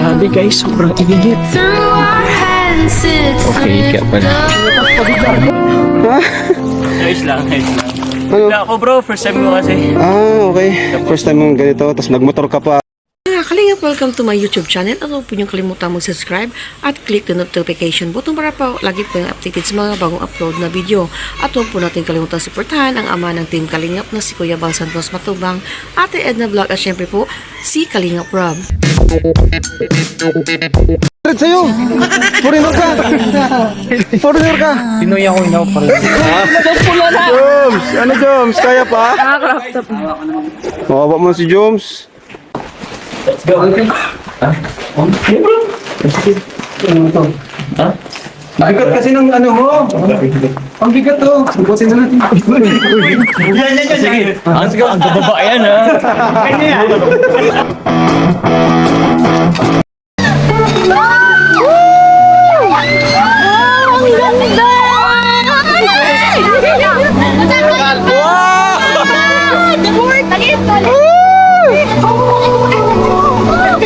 Grabe guys, sobrang init. Okay, kaya pala. Ayos lang. Ano? Wala ako bro, first time ko kasi. Okay. First time mong ganito, tapos nagmotor ka pa. Kalingap, welcome to my YouTube channel. At huwag po niyong kalimutan mag-subscribe at click the notification button para pa lagi po yung updated sa mga bagong upload na video. At huwag po natin kalimutan suportahan ang ama ng Team Kalingap na si Kuya Bal Santos Matubang, Ate Edna Vlog at syempre po si Kalingap Rob. Red sa'yo! Foreigner ka! Foreigner ka! Pinoy ako inaw pa rin. Joms! Ano Joms? Kaya pa? Mawaba mo si Joms. Nabigat kasi ng ano mo. Ang bigat to. Bukutin na natin. Sige. Ang bababa yan ha.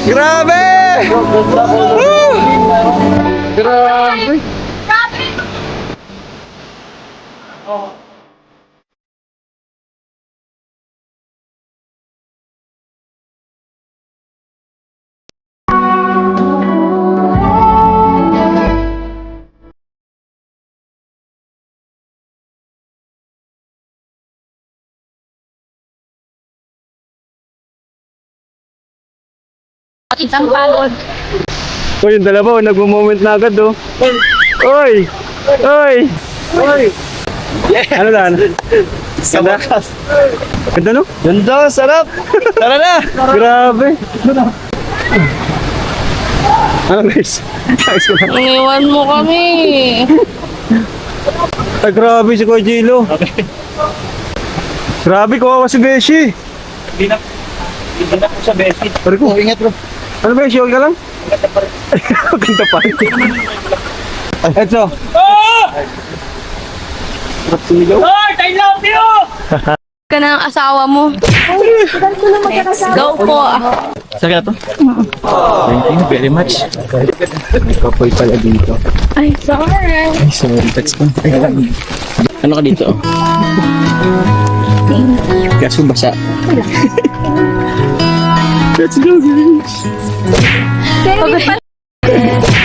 Grabe! Grabe! Isang palod. Uy, yung dalawa, nagmo-moment na agad oh. Oy! Oy! Oy! Ano dan? Ganda? Ganda no? Ganda, sarap! Tara na! Grabe! Ano guys? Ayos ko na. Iniwan mo kami. Ay, grabe si Kuya Jilo. Grabe, kawawa si Beshi. Hindi na po sa basic. Pari ko. Ingat bro. Ano Beshi, okay ka lang? Maganda pa rin. Eto. Lord, I love you! Ka ng asawa mo. Go po. Saan ka na to? Thank you very much. Kapoy pala dito. Ay, sorry. Ay, sorry. Text ko. Ano ka dito? Kaso basa. Let's go guys.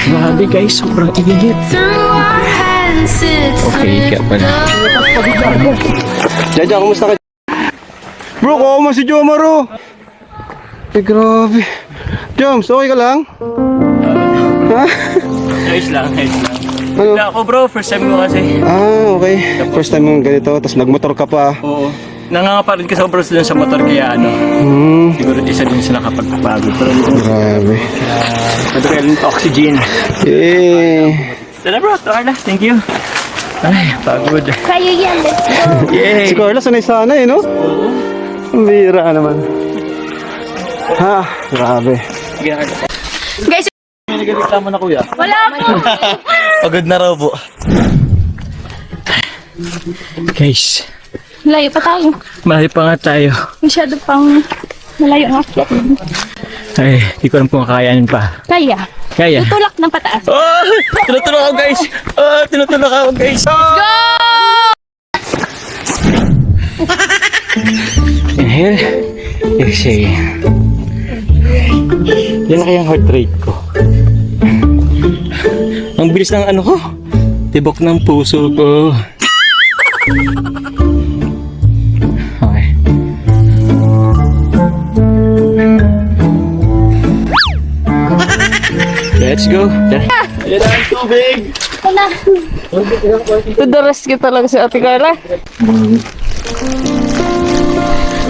Grabe guys, sobrang init. Okay, kaya pala. Jaja, kumusta ka? Bro, kawawa mo si Jomaro. Ay, grabe. Joms, okay ka lang? Ha? Ayos lang. Ano? Wala ako bro, first time ko kasi. Okay. First time mong ganito, tapos nagmotor ka pa. Oo. Nangangapa rin kasi ako bro dun sa motor kaya ano. Siguro isa din sa nakapagpapagod. Pero Grabe. nagkaroon ng oxygen. Tara bro, Carla, thank you. Ay, pagod. Kayo yan. Yay! Si Carla, sanay-sanay, no? Oo. Ang bihira naman. Ha, grabe. Guys, May nagreklamo na kuya. wala po. Pagod na raw po. Guys, Malayo pa tayo. mahal pa nga tayo. Masyado pang malayo ang akyat. Ay, di ko alam kung kakayanin pa. Kaya. Kaya. Tutulak ng pataas. Oh! Tinutulak ako guys! Tinutulak ako guys! Go! Inhale. Exhale. Yan na kayang heart rate ko. Ang bilis ng ano ko. Tibok ng puso ko. Okay. Let's go. Yan ang tubig! Wala. To the rescue talaga si Ate Carla.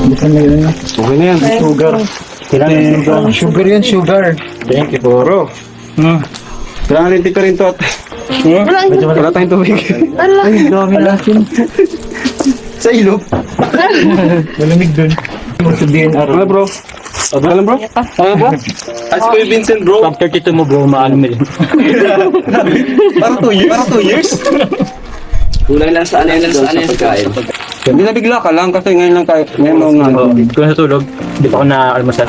Okay na yan, sugar. Sugar yan, sugar. Thank you, bro. Kailangan rin tika rin to at wala tayong tubig. Ay, dami natin. Sa ilog. Malamig dun. Sabihin araw. Ano bro? Ano bro? Ano bro? As ko yung Vincent bro. Pang 32 mo bro, maalam mo din. Para 2 years? Para 2 years? Kulang lang sa ano yung kain. Hindi nabigla ka lang kasi ngayon lang tayo. Ngayon mo nga. Kung natulog, di pa ako na-almasal.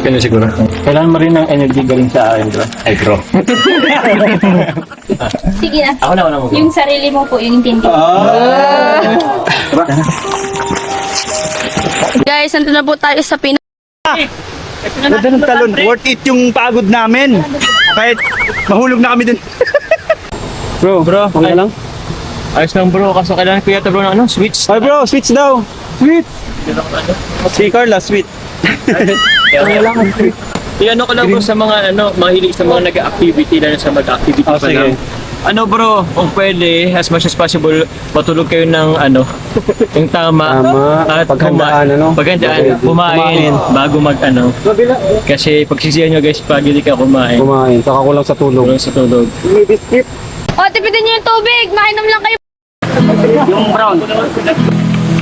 ka na siguro. Kailangan mo rin ng energy galing sa akin, bro. Ay, bro. Sige na. Ako na mo. Yung sarili mo po, yung intindi. Guys, nandun na po tayo sa Ganda ng talon. Worth it yung pagod namin. Kahit mahulog na kami din. Bro, okay lang? Ayos lang, bro. Kaso kailangan ko yata, bro, ng switch. Ay bro, switch daw. Switch. Si Carla, switch. Ano ko lang, bro, sa mga, mahilig sa mga nag-activity, lalo sa mag-activity pa sige. lang. Bro, kung pwede, as much as possible, matulog kayo ng, yung tama. At Paghandaan, Paghandaan, kumain, bago Kasi pagsisiyan nyo, guys, pag hindi ka kumain. Kumain, saka kulang sa tulog. Kulang sa tulog. O, tipitin niyo yung tubig! Mainom lang kayo! Yung brown.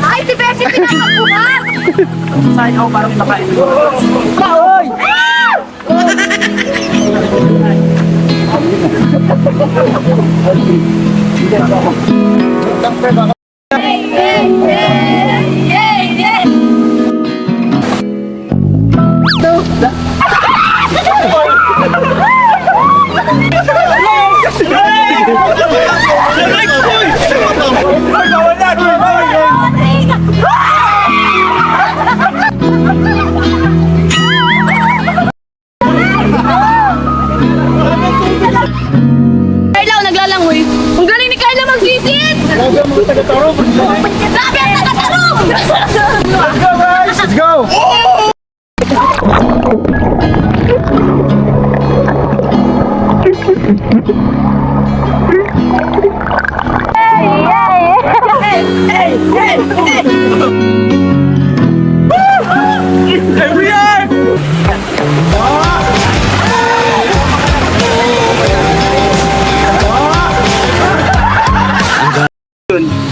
Ay, si Bessie, pinakabuhat! Sayang ako parang nakain. Carla, naglalangoy. Ang galing ni Carla mag-visit! Sabi ang nakatarong! Let's go!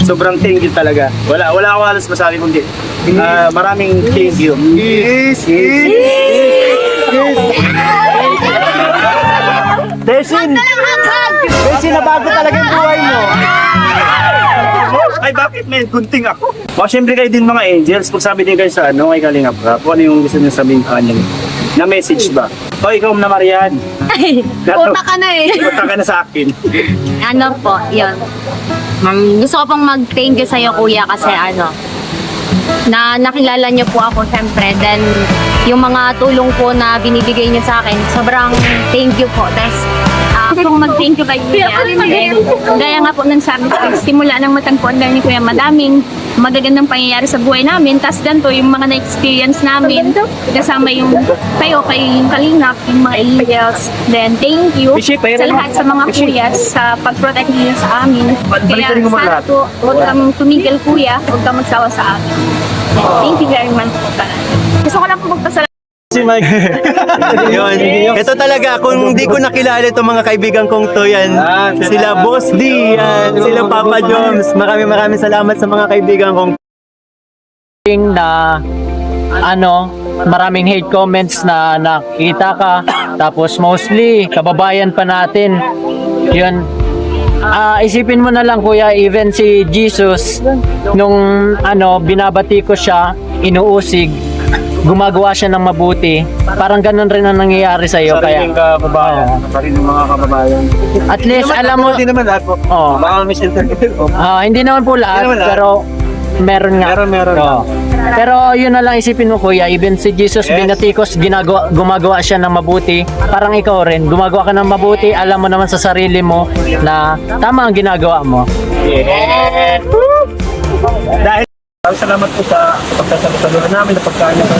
Sobrang thank you talaga. Wala akong halos masabi kundi maraming thank you. Desin, nabago talaga yung buhay mo. Ay, bakit may gunting ako? O, syempre kayo din mga angels. Kung sabi din kayo sa kay Kalingap Rap, kung ano yung gusto niyo sabihin sa kanya na message ba? O, ikaw na Marian. Puta ka na eh. Punta ka na sa akin. Ano po, yun. Gusto ko pong mag-thank you sa'yo, kuya, kasi na nakilala niyo po ako, syempre. Then, yung mga tulong po na binibigay niyo sa akin, sobrang thank you po. Tapos, gusto kong mag-thank you kay kuya. Gaya nga po ng sabi ko, simula ng matagpuan ni kuya, madaming magagandang pangyayari sa buhay namin. Tapos ganito, yung mga na-experience namin, kasama yung kayo, kay yung Kalingap, yung mga angels. Then, thank you sa lahat sa mga kuya sa pag-protect niyo sa amin. Kaya sana po, huwag kang tumigil kuya, huwag kang magsawa sa amin. Thank you very much po pala. Gusto ko lang po magpasalamat. Si Mike. Yun. Ito talaga, kung hindi ko nakilala itong mga kaibigan kong to, yan. Sila Boss D, yan. Sila Papa Joms. Maraming salamat sa mga kaibigan kong na maraming hate comments na nakita ka, tapos mostly kababayan pa natin yun. Isipin mo na lang kuya, even si Jesus nung binabati ko siya, inuusig, gumagawa siya ng mabuti, parang ganun rin ang nangyayari sa iyo. Kaya kababayan, sariling mga kababayan. at least alam mo, Hindi naman lahat po. Baka misinterpret ko. hindi naman po lahat, Hindi naman lahat. pero meron nga. Meron. Oo. Pero yun na lang isipin mo kuya, even si Jesus binatikos, gumagawa siya ng mabuti. Parang ikaw rin, gumagawa ka ng mabuti, alam mo naman sa sarili mo na tama ang ginagawa mo. Dahil salamat po sa pagsasaluhan namin na pagkain ito.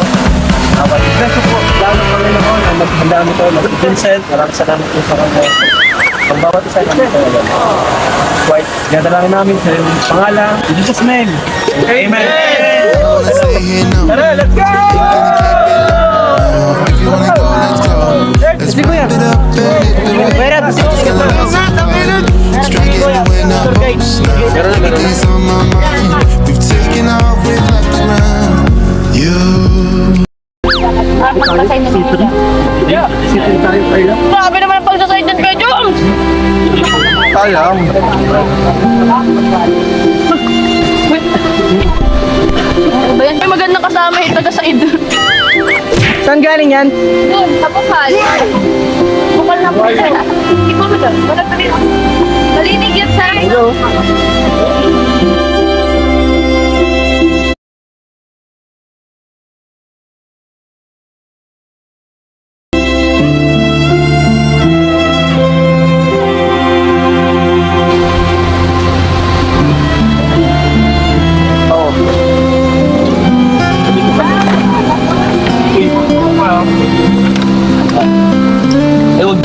Preso po, lalo kami naman ang maghanda nito, Vincent, maraming salamat po sa kanya. Ang bawat isa namin ito. Quite, nadalangin namin sa iyong pangalan, in Jesus' name. Amen! Tara, let's go! Let's go, yan! Pwede, Grabe naman ang pagsasayad ng Kuya Joms! Alam. Ba yan? May magandang kasama yung taga-side. Saan galing yan? Doon, sa bukal. Bukal na po. Hindi po ba doon? Wala pa rin. Malinig yan sa akin.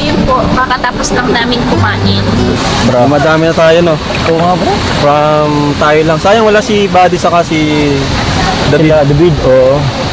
Yun po, makatapos lang namin kumain. Bro, madami na tayo, no? Oo nga, bro. From tayo lang. Sayang wala si Buddy saka si David. Oo.